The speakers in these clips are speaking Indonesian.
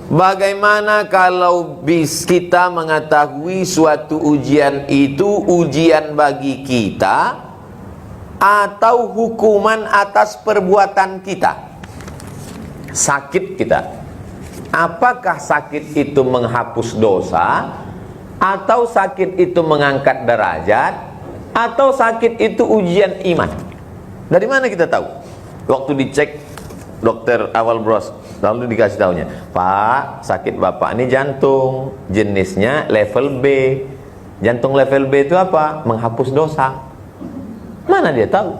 Bagaimana kalau kita mengetahui suatu ujian itu ujian bagi kita atau hukuman atas perbuatan kita? Sakit kita, apakah sakit itu menghapus dosa, atau sakit itu mengangkat derajat, atau sakit itu ujian iman? Dari mana kita tahu? Waktu dicek dokter awal bros, lalu dikasih tahunya, Pak, sakit bapak ini jantung, jenisnya level B. Jantung level B itu apa? Menghapus dosa. Mana dia tahu?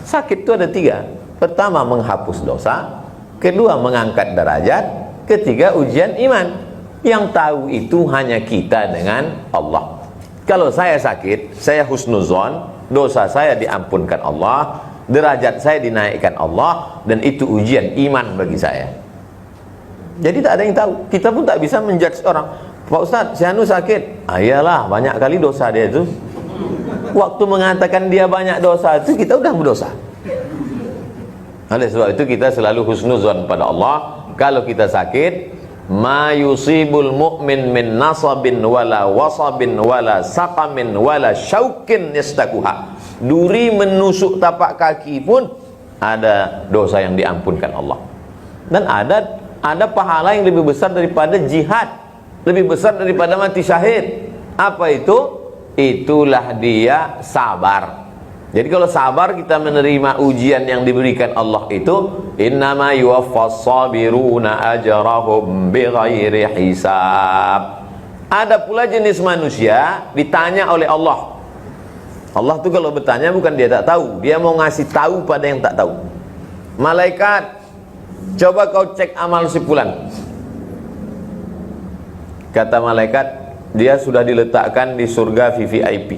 Sakit itu ada 3. Pertama, menghapus dosa. Kedua, mengangkat derajat. Ketiga, ujian iman. Yang tahu itu hanya kita dengan Allah. Kalau saya sakit, saya husnuzon, dosa saya diampunkan Allah, derajat saya dinaikkan Allah, dan itu ujian iman bagi saya. Jadi tak ada yang tahu. Kita pun tak bisa menjudge orang. Pak Ustaz, si Anu sakit. Iyalah, banyak kali dosa dia itu. Waktu mengatakan dia banyak dosa itu, kita udah berdosa. Oleh sebab itu kita selalu husnuzon pada Allah. Kalau kita sakit, ma yusibul mu'min min nasabin wala wasabin wala saqamin wala syaukin yastakuha. Duri menusuk tapak kaki pun ada dosa yang diampunkan Allah. Dan ada pahala yang lebih besar daripada jihad, lebih besar daripada mati syahid. Apa itu? Itulah dia sabar. Jadi kalau sabar, kita menerima ujian yang diberikan Allah itu, innama yuwaffas sabiruna ajrahum bighairi hisab. Ada pula jenis manusia ditanya oleh Allah. Allah tuh kalau bertanya bukan dia tak tahu, dia mau ngasih tahu pada yang tak tahu. Malaikat, coba kau cek amal si fulan. Kata malaikat, dia sudah diletakkan di surga VVIP.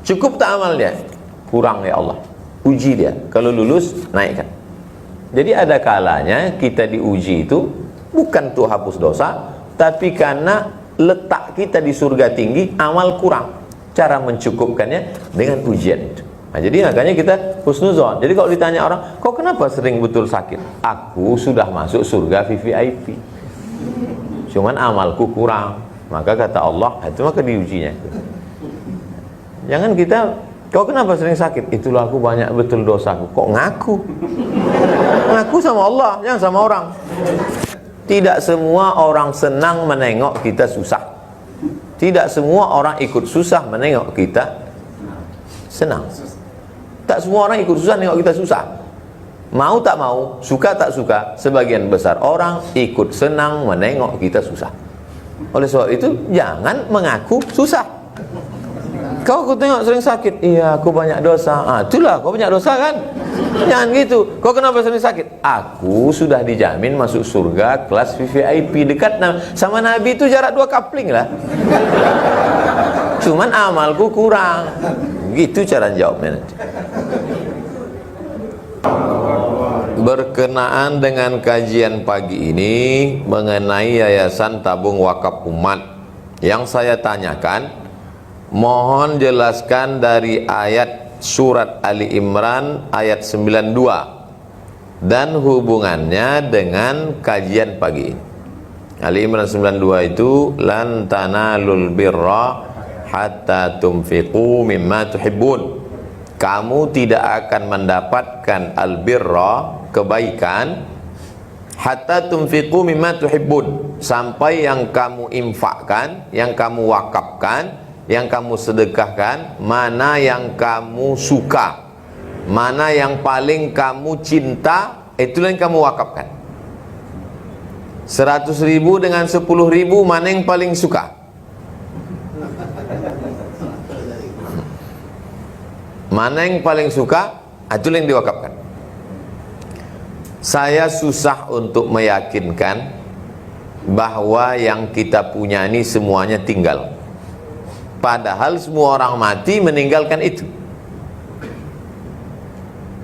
Cukup tak amal dia? Kurang ya Allah. Uji dia. Kalau lulus, naikkan. Jadi ada kalanya kita diuji itu bukan untuk hapus dosa, tapi karena letak kita di surga tinggi, amal kurang. Cara mencukupkannya dengan ujian itu. Nah, jadi makanya kita husnuzon. Jadi kalau ditanya orang, kau kenapa sering betul sakit? Aku sudah masuk surga VVIP. Cuman amalku kurang. Maka kata Allah, itu maka diujinya. Jangan kita, kau kenapa sering sakit? Itulah aku banyak betul dosaku. Kok ngaku? Ngaku sama Allah, jangan sama orang. Tidak semua orang senang menengok kita susah. Tidak semua orang ikut susah menengok kita senang. Tak semua orang ikut susah menengok kita susah. Mau tak mau, suka tak suka, sebagian besar orang ikut senang menengok kita susah. Oleh sebab itu, jangan mengaku susah. Kau aku tengok sering sakit. Iya, aku banyak dosa. Itulah, kau banyak dosa kan? Jangan gitu. Kau kenapa sering sakit? Aku sudah dijamin masuk surga kelas VVIP. Dekat sama Nabi itu jarak 2 kapling lah. Cuman amalku kurang. Gitu cara jawabnya nanti. Berkenaan dengan kajian pagi ini mengenai Yayasan Tabung Wakaf Umat, yang saya tanyakan, mohon jelaskan dari ayat surat Ali Imran ayat 92 dan hubungannya dengan kajian pagi ini. Ali Imran 92 itu, lan tanalul birra hatta tunfiqu mimma tuhibbun. Kamu tidak akan mendapatkan albirra, kebaikan, hatta tunfiqu mimma tuhibbun, sampai yang kamu infakkan, yang kamu wakafkan, yang kamu sedekahkan, mana yang kamu suka, mana yang paling kamu cinta, itulah yang kamu wakafkan. 100.000 dengan 10.000, mana yang paling suka? Mana yang paling suka, itulah yang diwakafkan. Saya susah untuk meyakinkan bahwa yang kita punya ini semuanya tinggal. Padahal semua orang mati meninggalkan itu.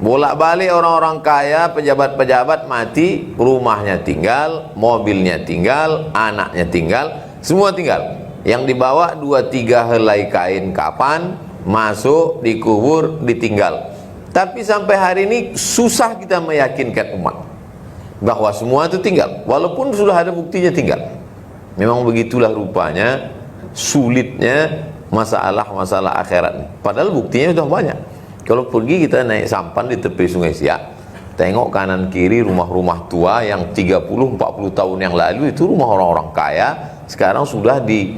Bolak-balik orang-orang kaya, pejabat-pejabat mati, rumahnya tinggal, mobilnya tinggal, anaknya tinggal, semua tinggal. Yang dibawa 2-3 helai kain kapan, masuk, dikubur, ditinggal. Tapi sampai hari ini susah kita meyakinkan umat. bahwa semua itu tinggal, walaupun sudah ada buktinya tinggal. Memang begitulah rupanya sulitnya masalah akhirat. Padahal buktinya sudah banyak. Kalau pergi kita naik sampan di tepi Sungai Siak, tengok kanan kiri rumah-rumah tua yang 30-40 tahun yang lalu itu rumah orang-orang kaya, sekarang sudah di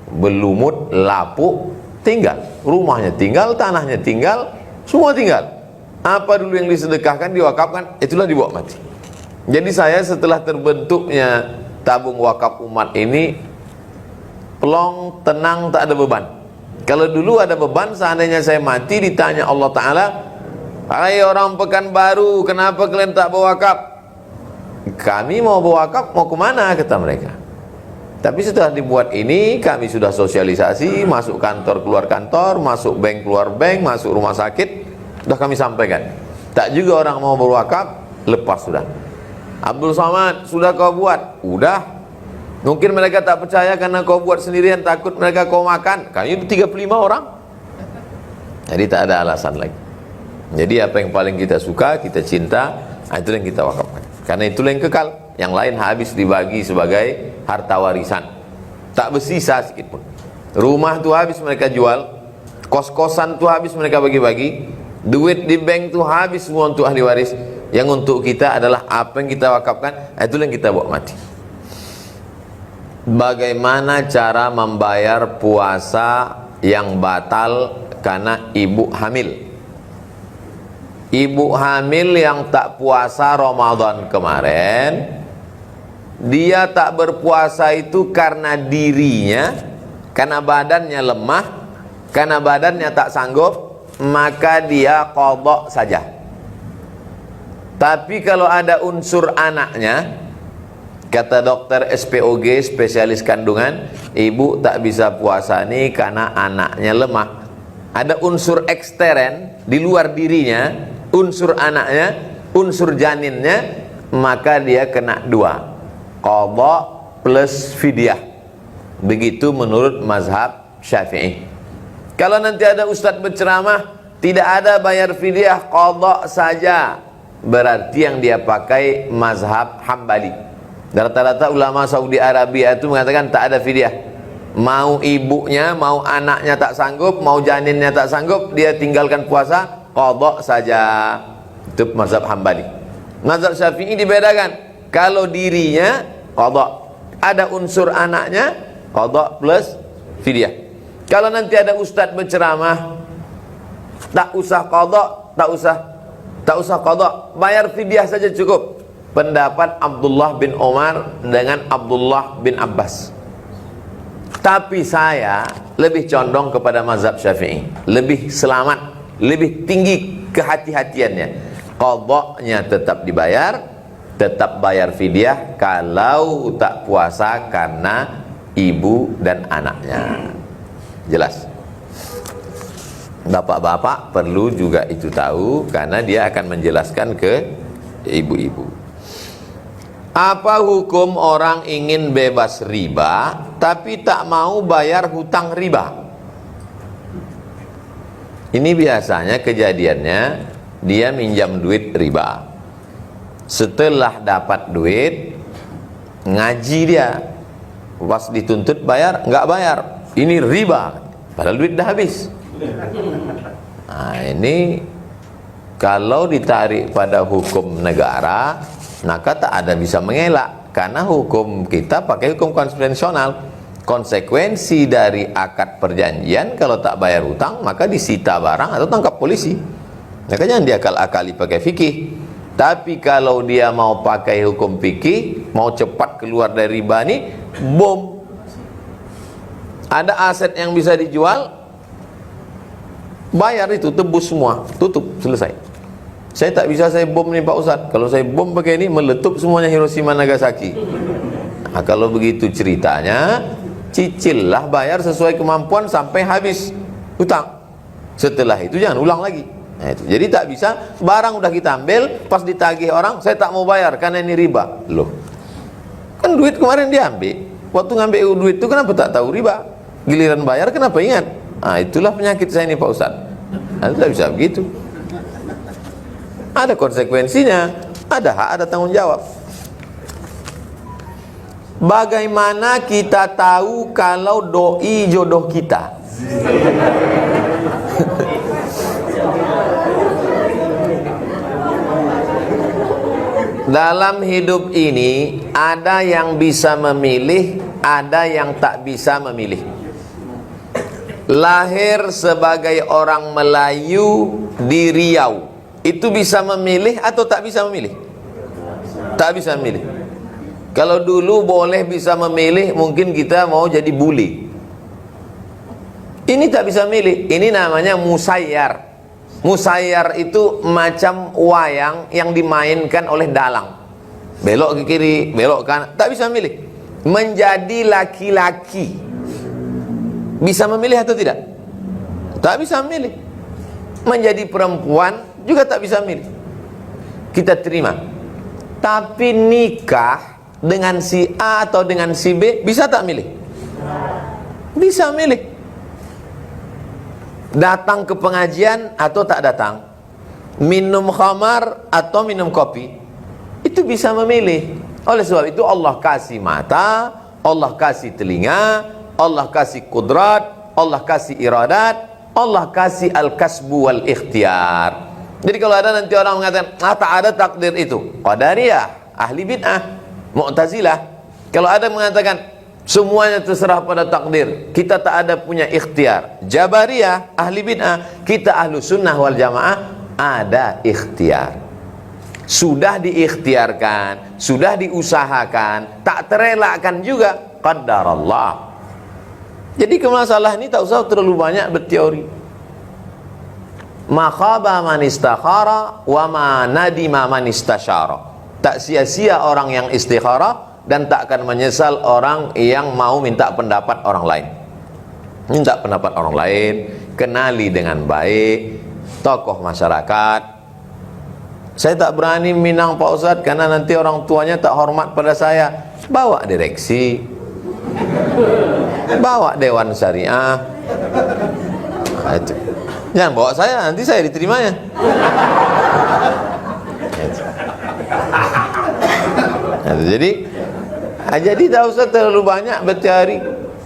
belumut, lapuk, tinggal. Rumahnya tinggal, tanahnya tinggal, semua tinggal. Apa dulu yang disedekahkan, diwakafkan, itulah dibawa mati. Jadi saya setelah terbentuknya tabung wakaf umat ini, plong, tenang, tak ada beban. Kalau dulu ada beban, seandainya saya mati ditanya Allah Ta'ala, hai orang Pekanbaru, kenapa kalian tak bawa wakaf? Kami mau bawa wakaf, mau kemana? Kata mereka. Tapi setelah dibuat ini, kami sudah sosialisasi, masuk kantor, keluar kantor, masuk bank, keluar bank, masuk rumah sakit, sudah kami sampaikan. Tak juga orang mau berwakaf, lepas sudah. Abdul Somad, sudah kau buat? Udah. Mungkin mereka tak percaya karena kau buat sendirian, takut mereka kau makan. Kami 35 orang. Jadi tak ada alasan lagi. Jadi apa yang paling kita suka, kita cinta, itu yang kita wakafkan. Karena itulah yang kekal. Yang lain habis dibagi sebagai harta warisan. Tak bersisa sedikit pun. Rumah tu habis mereka jual, kos-kosan tu habis mereka bagi-bagi, duit di bank tu habis semua untuk ahli waris. Yang untuk kita adalah apa yang kita wakafkan, itulah yang kita bawa mati. Bagaimana cara membayar puasa yang batal karena ibu hamil? Ibu hamil yang tak puasa Ramadan kemarin, dia tak berpuasa itu karena dirinya, karena badannya lemah, karena badannya tak sanggup, maka dia qadha saja. Tapi kalau ada unsur anaknya, kata dokter SPOG, spesialis kandungan, ibu tak bisa puasa nih karena anaknya lemah. Ada unsur ekstern di luar dirinya, unsur anaknya, unsur janinnya, maka dia kena dua, qadha plus fidyah. Begitu menurut mazhab Syafi'i. Kalau nanti ada ustadz berceramah, tidak ada bayar fidyah, qadha saja, berarti yang dia pakai mazhab Hambali. Rata-rata ulama Saudi Arabia itu mengatakan tak ada fidyah. Mau ibunya, mau anaknya tak sanggup, mau janinnya tak sanggup, dia tinggalkan puasa, qadha saja. Itu mazhab Hambali. Mazhab Syafi'i dibedakan. Kalau dirinya qadha, ada unsur anaknya, qadha plus fidyah. Kalau nanti ada ustadz berceramah, tak usah qadha, tak usah qadha, bayar fidyah saja cukup. Pendapat Abdullah bin Umar dengan Abdullah bin Abbas. Tapi saya lebih condong kepada mazhab Syafi'i, lebih selamat, lebih tinggi kehati-hatiannya. Qadha-nya tetap dibayar, tetap bayar fidyah kalau tak puasa karena ibu dan anaknya. Jelas? Bapak-bapak perlu juga itu tahu, karena dia akan menjelaskan ke ibu-ibu. Apa hukum orang ingin bebas riba tapi tak mau bayar hutang riba? Ini biasanya kejadiannya, dia minjam duit riba, setelah dapat duit ngaji dia, pas dituntut bayar nggak bayar, ini riba, padahal duit dah habis. Nah ini kalau ditarik pada hukum negara, maka tak ada bisa mengelak, karena hukum kita pakai hukum konvensional. Konsekuensi dari akad perjanjian, kalau tak bayar hutang maka disita barang atau tangkap polisi. Maka jangan diakal-akali pakai fikih. Tapi kalau dia mau pakai hukum fikih, mau cepat keluar dari riba ini, bom. Ada aset yang bisa dijual, bayar itu, tebus semua, tutup, selesai. Saya tak bisa saya bom nih Pak Ustadz. Kalau saya bom pakai ini, meletup semuanya Hiroshima Nagasaki. Nah, kalau begitu ceritanya, cicillah, bayar sesuai kemampuan sampai habis hutang. Setelah itu jangan ulang lagi. Nah, itu. Jadi tak bisa, barang udah kita ambil, pas ditagih orang, saya tak mau bayar karena ini riba. Loh, kan duit kemarin diambil. Waktu ngambil duit itu kenapa tak tahu riba? Giliran bayar kenapa ingat? Nah, itulah penyakit saya ini Pak Ustadz. Nah, tidak bisa begitu. Ada konsekuensinya, ada hak, ada tanggung jawab. Bagaimana kita tahu kalau doi jodoh kita? Dalam hidup ini ada yang bisa memilih, ada yang tak bisa memilih. Lahir sebagai orang Melayu di Riau, itu bisa memilih atau tak bisa memilih? Tak bisa memilih. Kalau dulu boleh bisa memilih, mungkin kita mau jadi bule. Ini tak bisa milih. Ini namanya musayyar. Musayyar itu macam wayang yang dimainkan oleh dalang. Belok ke kiri, belok ke kanan, tak bisa milih. Menjadi laki-laki, bisa memilih atau tidak? Tak bisa memilih. Menjadi perempuan juga tak bisa milih. Kita terima. Tapi nikah dengan si A atau dengan si B, bisa tak milih? Bisa milih. Datang ke pengajian atau tak datang, minum khamar atau minum kopi, itu bisa memilih. Oleh sebab itu Allah kasih mata, Allah kasih telinga, Allah kasih kudrat, Allah kasih iradat, Allah kasih al-kasbu wal ikhtiar. Jadi kalau ada nanti orang mengatakan tak ada takdir itu, Qadariyah, ahli bid'ah, Mu'tazilah. Kalau ada mengatakan semuanya terserah pada takdir, kita tak ada punya ikhtiar, Jabariyah, ahli bid'ah. Kita ahlu sunnah wal jamaah ada ikhtiar. Sudah diikhtiarkan, sudah diusahakan, tak terelakkan juga, qadarallah. Jadi masalah ini tak usah terlalu banyak berteori. Ma khaba man istakhara wa ma nadima man istasyara. Tak sia-sia orang yang istikharah, dan tak akan menyesal orang yang mau minta pendapat orang lain. Minta pendapat orang lain, kenali dengan baik tokoh masyarakat. Saya tak berani minang Pak Ustadz karena nanti orang tuanya tak hormat pada saya. Bawa direksi, bawa Dewan Syariah. Nah, itu. Jangan bawa saya, nanti saya diterimanya. Nah, jadi tak usah terlalu banyak berteori.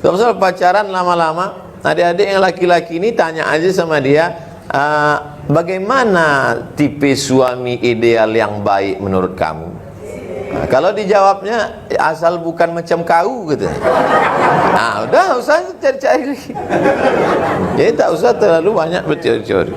Tak usah pacaran lama-lama. Adik-adik yang laki-laki ini tanya aja sama dia, bagaimana tipe suami ideal yang baik menurut kamu? Nah, kalau dijawabnya asal bukan macam kau gitu. Nah, udah usah cari-cari lagi. Jadi tak usah terlalu banyak berteori-teori.